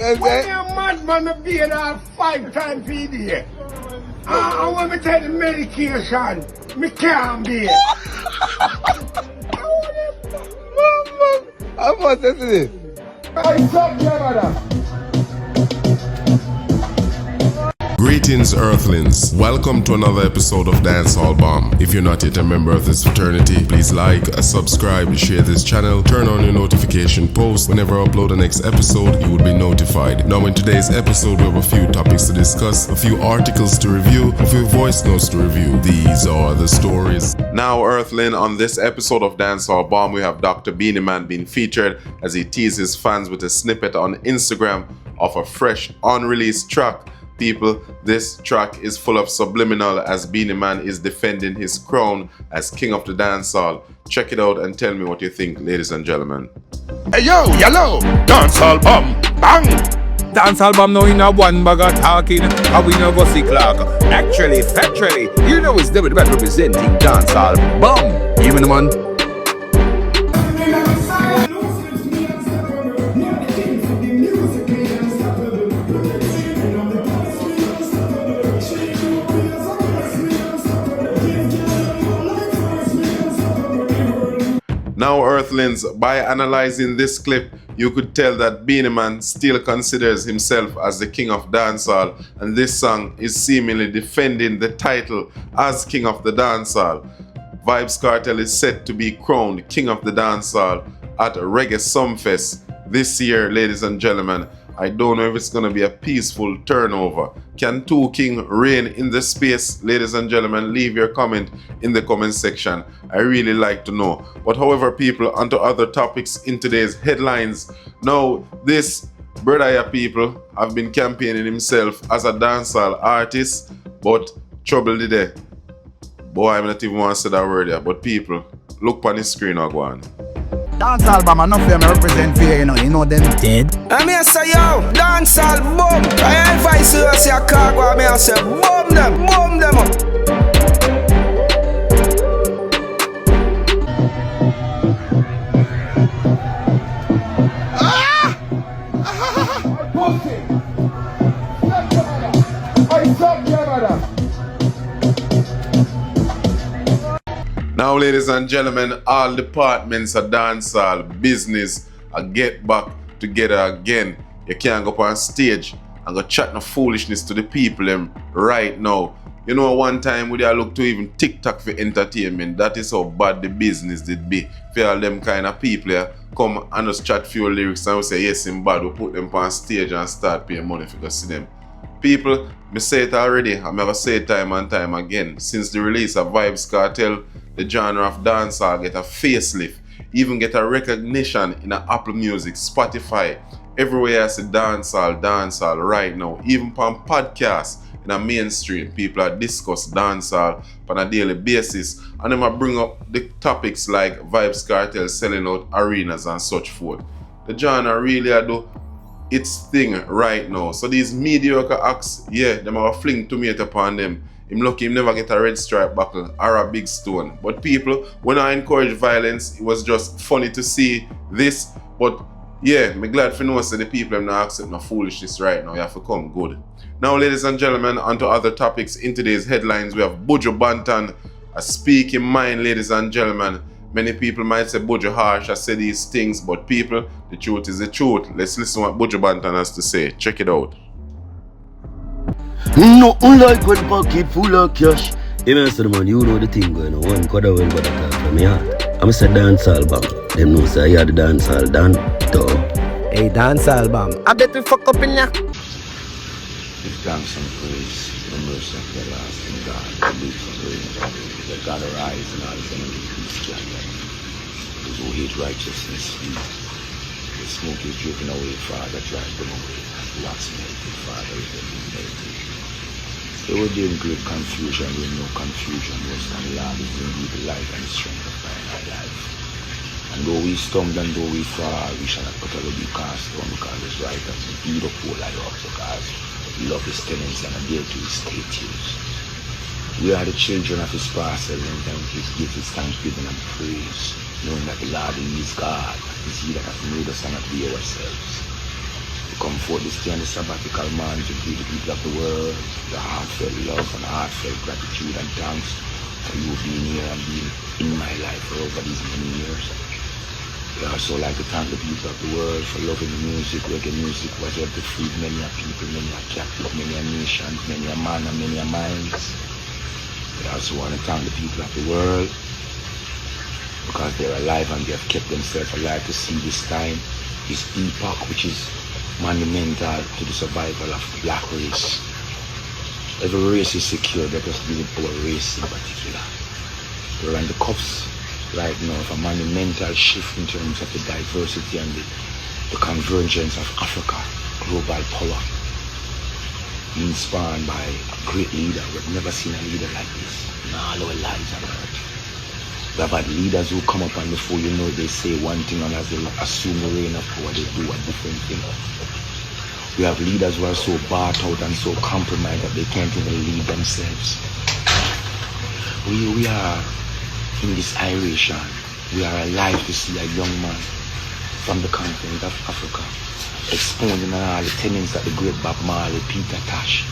When you're mad, man, I beat her 5 times a day. And when I take the medication, me can't beat. How much is it? I stop your mother. Greetings, Earthlings. Welcome to another episode of Dancehall Bomb. If you're not yet a member of this fraternity, please like, subscribe, share this channel, turn on your notification post. Whenever I upload the next episode, you will be notified. Now, in today's episode, we have a few topics to discuss, a few articles to review, a few voice notes to review. These are the stories. Now, Earthling, on this episode of Dancehall Bomb, we have Dr. Beenie Man being featured as he teases fans with a snippet on Instagram of a fresh, unreleased track. People, this track is full of subliminal as Beenie Man is defending his crown as king of the dancehall. Check it out and tell me what you think, ladies and gentlemen. Hey yo, yellow, dancehall bomb, bang! Dancehall bomb now in a one bag of talking, and we no go see clock. Actually, factually, you know it's the best representing dancehall bomb. Give me the man. Now, Earthlings, by analyzing this clip, you could tell that Beenie Man still considers himself as the king of dancehall, and this song is seemingly defending the title as king of the dancehall. Vybz Kartel is set to be crowned king of the dancehall at Reggae Sumfest this year, ladies and gentlemen. I don't know if it's going to be a peaceful turnover. Can two kings reign in the space? Ladies and gentlemen, leave your comment in the comment section. I really like to know. But however, people, onto other topics in today's headlines. Now, this brother here, people, have been campaigning himself as a dancehall artist, but trouble did there. Boy, I'm not even want to say that word here. But people, look on the screen or go on. Dancehall bomb, enough of them represent fear, you know them dead. I mean, say yo, dancehall bomb. I advise you to say a cargo, I mean, say bomb them up. I stop your mother. Now, ladies and gentlemen, all departments of dancehall business are get back together again. You can't go on stage and go chat no foolishness to the people right now. You know, one time we look to even TikTok for entertainment. That is how bad the business did be. For all them kind of people come and just chat for your lyrics and we say yes, in bad, we put them on stage and start paying money for go see them. People, me say it already, I'm never say it time and time again. Since the release of Vybz Kartel, the genre of dancehall get a facelift, even get a recognition in Apple Music, Spotify. Everywhere I see dancehall right now. Even on podcasts in a mainstream, people are discuss dancehall on a daily basis, and them are bring up the topics like Vybz Kartel selling out arenas and such forth. The genre really do its thing right now. So these mediocre acts, yeah, them have a fling tomato upon them. Him lucky him never get a red stripe buckle or a big stone. But people, when I encourage violence, it was just funny to see this. But yeah, me glad for know that the people them not accept no foolishness right now. You have to come good. Now, ladies and gentlemen, onto other topics in today's headlines. We have Buju Banton, a speaking mind, ladies and gentlemen. Many people might say Buju harsh, I say these things, but people, the truth is the truth. Let's listen to what Buju Banton has to say. Check it out. Nothing like when pocket full of cash. Hey man, so man, you know the thing going on. One quarter well got a talk from me heart. I'm a dancehall bomb. Them know say I had the dancehall done. Hey, dancehall bomb. I bet we fuck up in ya. Give thanks and praise the mercy of the lasting God. The lips of rain. Let God arise and all his enemies be scattered. Those who hate righteousness flee. The smoke is driven away, Father, drive them away. Wax melted, Father, is them melted. They were there in great confusion, with no confusion. Most and Lord is indeed the light and strength of my life. And though we stumble and though we fall, we shall not utterly be cast down, because his right has been built up all I also, because we love his tenants and adhere to his statutes. We are the children of his parcel, and thank his gift is thanksgiving and praise, knowing that the Lord is God, is he that hath made us and not we ourselves. The come forth this day on the sabbatical man to give the people of the world the heartfelt love and heartfelt gratitude and thanks for you being here and being in my life for over these many years. I also like to thank the people of the world for loving the music. Reggae music was able to free many a people, many a captive, many a nation, many a man and many a minds. I also want to thank the people of the world because they're alive and they have kept themselves alive to see this time, this epoch which is monumental to the survival of the black race. Every race is secure, let us deal with our race in particular. We're on the cuffs right now of a monumental shift in terms of the diversity and the convergence of Africa, global power, being spawned by a great leader. We've never seen a leader like this in all our lives on earth. We have had leaders who come up and before you know they say one thing and as they assume the reign of power they do a different thing. We have leaders who are so bought out and so compromised that they can't even lead themselves. We are in this iration. We are alive to see a young man from the continent of Africa expounding on all the tenets that the great Bob Marley, Peter Tosh,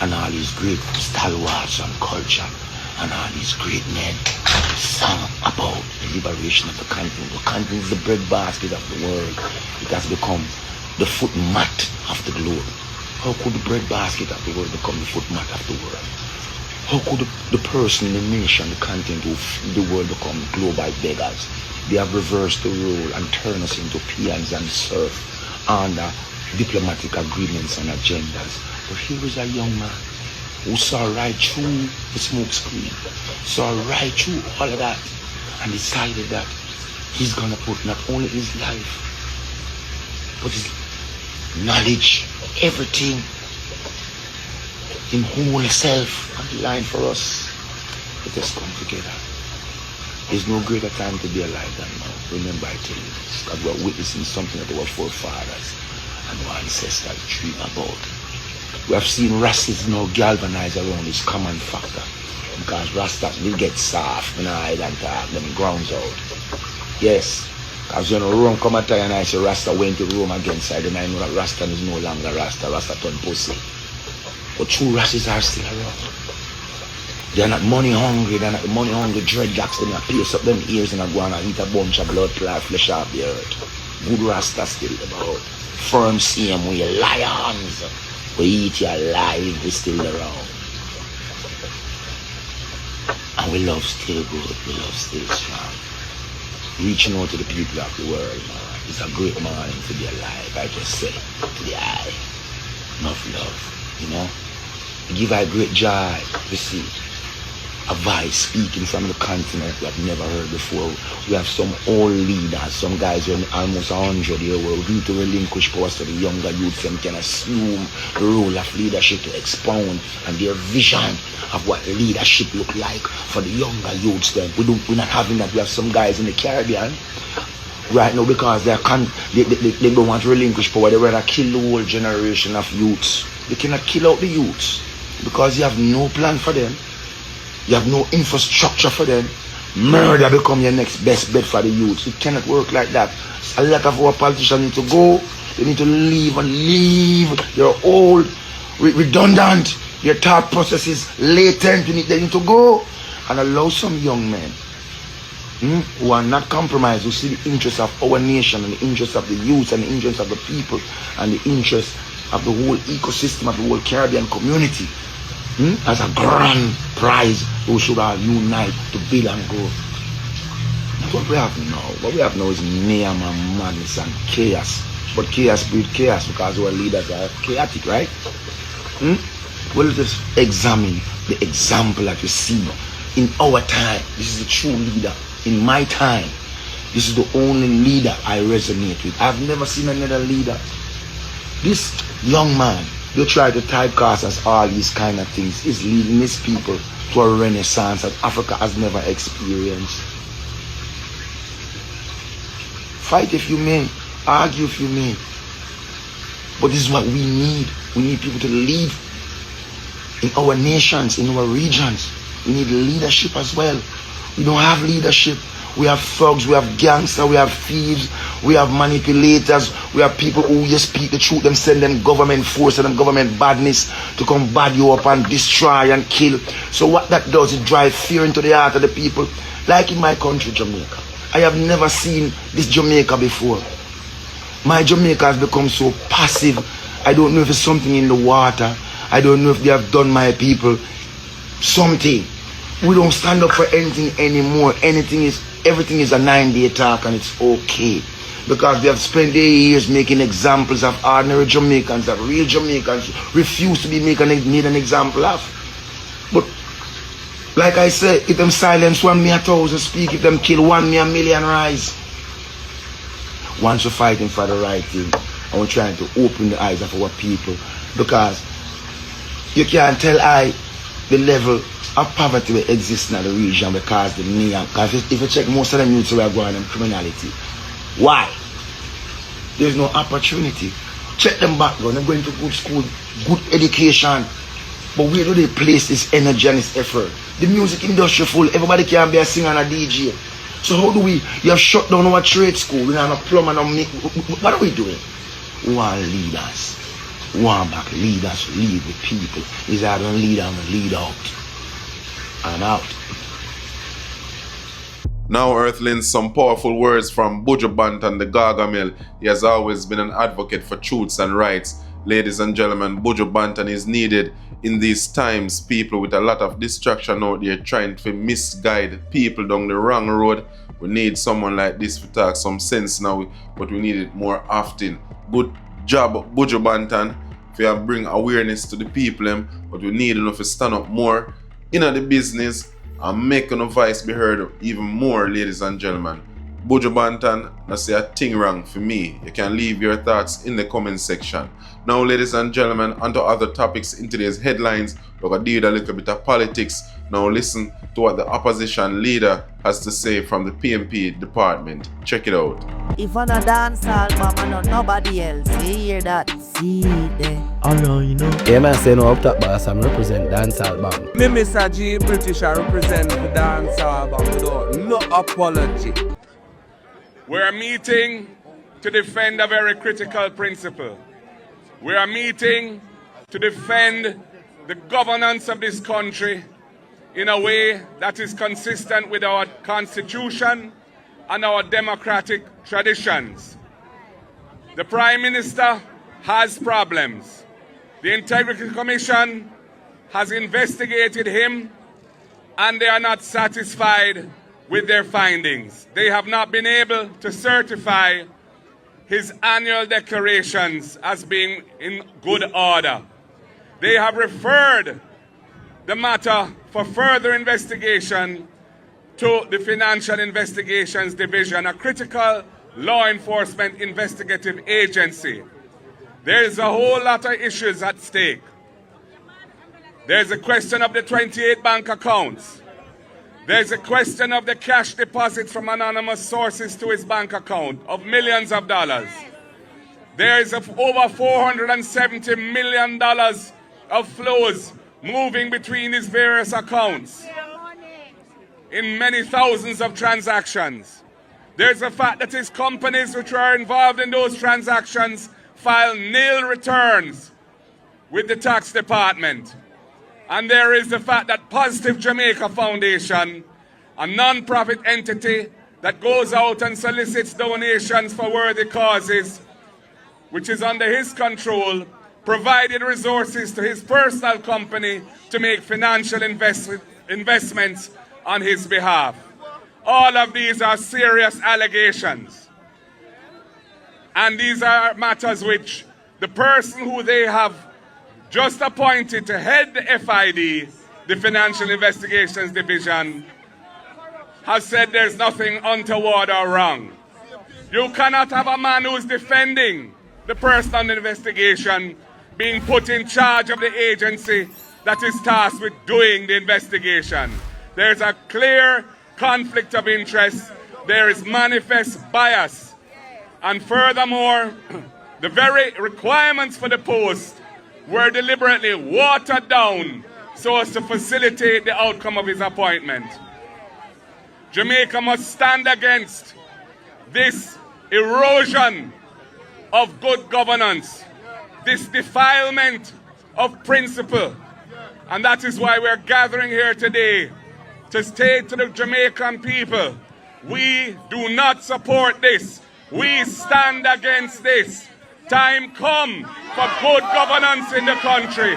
and all these great stalwarts on culture and all these great men sang about the liberation of the continent. The continent is the breadbasket of the world. It has become the foot mat of the globe. How could the breadbasket of the world become the foot mat of the world? How could the person, the nation, the continent of the world become global beggars? They have reversed the role and turned us into peons and serf under diplomatic agreements and agendas. But here is a young man who saw right through the smoke screen, saw right through all of that, and decided that he's gonna put not only his life, but his knowledge, everything, in whole self on the line for us. Let us come together. There's no greater time to be alive than now. Remember I tell you this, because we're witnessing something that our forefathers and our ancestors dream about. We have seen racists now galvanize around this common factor. Because Rastas will get soft when I hide and talk them grounds out. Yes. Because you know Rome come a time and I say Rasta went to Rome against side and I know that Rasta is no longer Rasta. Rasta turned pussy. But true racists are still around. They're not money hungry, they're not money hungry dreadlocks, they pierce up them ears and go and eat a bunch of blood clot flesh off the earth. Good Rasta still about. Firm same way, lions. We eat you alive, we still around. And we love still good, we love still strong. Reaching out to the people of the world, man. It's a great morning to be alive, I just say to the eye. Enough love, you know. Give I great joy to see a voice speaking from the continent we have never heard before. We have some old leaders, some guys who are almost 100 years old, due to relinquish powers to the younger youth, them can assume the role of leadership to expound and their vision of what leadership look like for the younger youths. Then we're not having that. We have some guys in the Caribbean right now because they don't want to relinquish power. They rather kill the whole generation of youths. They cannot kill out the youths because you have no plan for them. You have no infrastructure for them. Murder become your next best bet for the youths. It cannot work like that. A lot of our politicians need to go. They need to leave and leave. You're old, redundant. Your thought process is latent. They need to go and allow some young men who are not compromised, who see the interests of our nation and the interests of the youth and the interests of the people and the interests of the whole ecosystem of the whole Caribbean community. As a grand prize, we should all unite to build and grow. That's what we have now. What we have now is mayhem and madness and chaos. But chaos breeds chaos because our leaders are chaotic, right? Well, just examine the example that you see in our time. This is a true leader. In my time, this is the only leader I resonate with. I've never seen another leader. This young man, they try to typecast as all these kind of things, is leading his people to a renaissance that Africa has never experienced. Fight if you may, argue if you may, but this is what we need. We need people to lead in our nations, in our regions. We need leadership as well. We don't have leadership. We have thugs, we have gangsters, we have thieves, we have manipulators, we have people who just speak the truth, them send them government force and them government badness to come bad you up and destroy and kill. So what that does, it drives fear into the heart of the people. Like in my country, Jamaica. I have never seen this Jamaica before. My Jamaica has become so passive. I don't know if it's something in the water. I don't know if they have done my people something. We don't stand up for anything anymore. Everything is a 9-day talk and it's okay. Because they have spent their years making examples of ordinary Jamaicans, that real Jamaicans refuse to be made an example of. But like I said, if them silence 1, me 1,000 speak. If them kill 1, me 1,000,000 rise. Once we're fighting for the right thing, and we're trying to open the eyes of our people. Because you can't tell the level of poverty that exists in the region because the name. Because if you check most of them youths who are going in criminality, why? There's no opportunity. Check them background, they're going to good school, good education. But where do they place this energy and this effort? The music industry full, everybody can be a singer and a DJ. So how do we, you have shut down our trade school, we have a plumber, what are we doing? We want leaders. We want back leaders to lead with people. Is that a leader and a lead out? And out. Now, Earthlings, some powerful words from Buju Banton, the Gargamel. He has always been an advocate for truths and rights. Ladies and gentlemen, Buju Banton is needed in these times. People with a lot of distraction out there trying to misguide people down the wrong road. We need someone like this to talk some sense now, but we need it more often. Good job, Buju Banton, for bring awareness to the people, but we need enough to stand up more in the business and make our voice be heard even more, ladies and gentlemen. Buju Banton, that's a thing wrong for me. You can leave your thoughts in the comment section. Now, ladies and gentlemen, onto other topics in today's headlines. We're going to deal a little bit of politics. Now listen to what the opposition leader has to say from the PMP department. Check it out. If I'm a dancehall, mama, not nobody else. You hear that? See there. Oh no, you know. Yeah, man, say no up top boss, I represent dancehall band. Me, Mr. G, British, I represent the dancehall band without no apology. We're meeting to defend a very critical principle. We are meeting to defend the governance of this country in a way that is consistent with our constitution and our democratic traditions. The Prime Minister has problems. The Integrity Commission has investigated him and they are not satisfied with their findings. They have not been able to certify his annual declarations as being in good order. They have referred the matter for further investigation to the Financial Investigations Division, a critical law enforcement investigative agency. There is a whole lot of issues at stake. There's a question of the 28 bank accounts. There's a question of the cash deposits from anonymous sources to his bank account of millions of dollars. There is over $470 million of flows moving between his various accounts in many thousands of transactions. There's the fact that his companies which are involved in those transactions file nil returns with the tax department. And there is the fact that Positive Jamaica Foundation, a non-profit entity that goes out and solicits donations for worthy causes, which is under his control, provided resources to his personal company to make financial investments on his behalf. All of these are serious allegations. And these are matters which the person who they have just appointed to head the FID, the Financial Investigations Division, has said there's nothing untoward or wrong. You cannot have a man who's defending the person on the investigation being put in charge of the agency that is tasked with doing the investigation. There's a clear conflict of interest. There is manifest bias. And furthermore, the very requirements for the post were deliberately watered down so as to facilitate the outcome of his appointment. Jamaica must stand against this erosion of good governance, this defilement of principle. And that is why we're gathering here today to state to the Jamaican people, we do not support this. We stand against this. Time come for good governance in the country.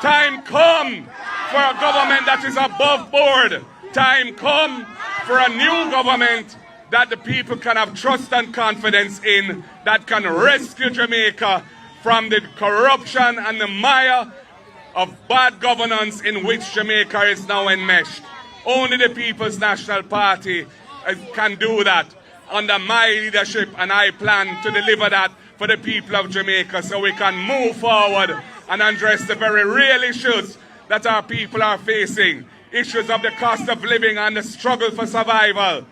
Time come for a government that is above board. Time come for a new government that the people can have trust and confidence in, that can rescue Jamaica from the corruption and the mire of bad governance in which Jamaica is now enmeshed. Only the People's National Party can do that. Under my leadership, and I plan to deliver that for the people of Jamaica so we can move forward and address the very real issues that our people are facing. Issues of the cost of living and the struggle for survival.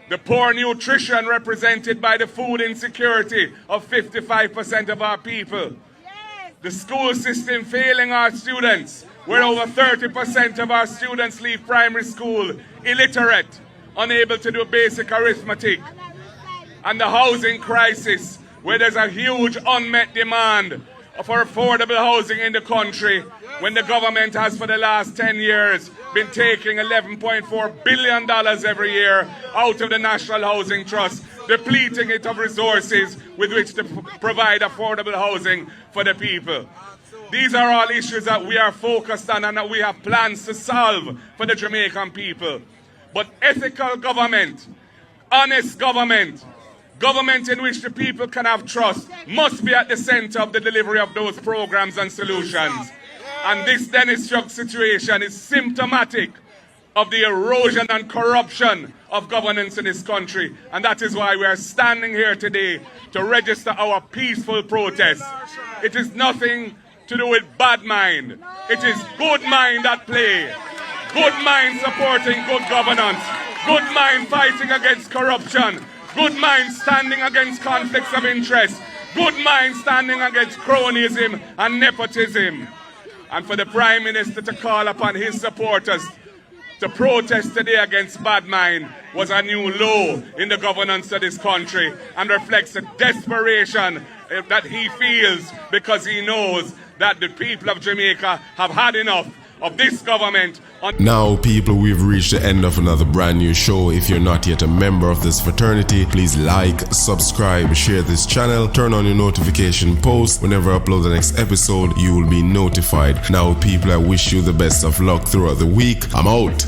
The poor nutrition represented by the food insecurity of 55% of our people. The school system failing our students, where over 30% of our students leave primary school illiterate, unable to do basic arithmetic. And the housing crisis, where there's a huge unmet demand for affordable housing in the country, when the government has for the last 10 years been taking $11.4 billion every year out of the National Housing Trust, depleting it of resources with which to provide affordable housing for the people. These are all issues that we are focused on and that we have plans to solve for the Jamaican people. But ethical government, honest government, government in which the people can have trust, must be at the center of the delivery of those programs and solutions. And this Dennis Chuck situation is symptomatic of the erosion and corruption of governance in this country. And that is why we are standing here today to register our peaceful protest. It is nothing to do with bad mind. It is good mind at play. Good mind supporting good governance. Good mind fighting against corruption. Good mind standing against conflicts of interest. Good mind standing against cronyism and nepotism. And for the Prime Minister to call upon his supporters to protest today against bad mind was a new low in the governance of this country and reflects the desperation that he feels because he knows that the people of Jamaica have had enough of this government. Now people, we've reached the end of another brand new show. If you're not yet a member of this fraternity, please like, subscribe, share this channel, turn on your notification post. Whenever I upload the next episode, you will be notified. Now people, I wish you the best of luck throughout the week. I'm out.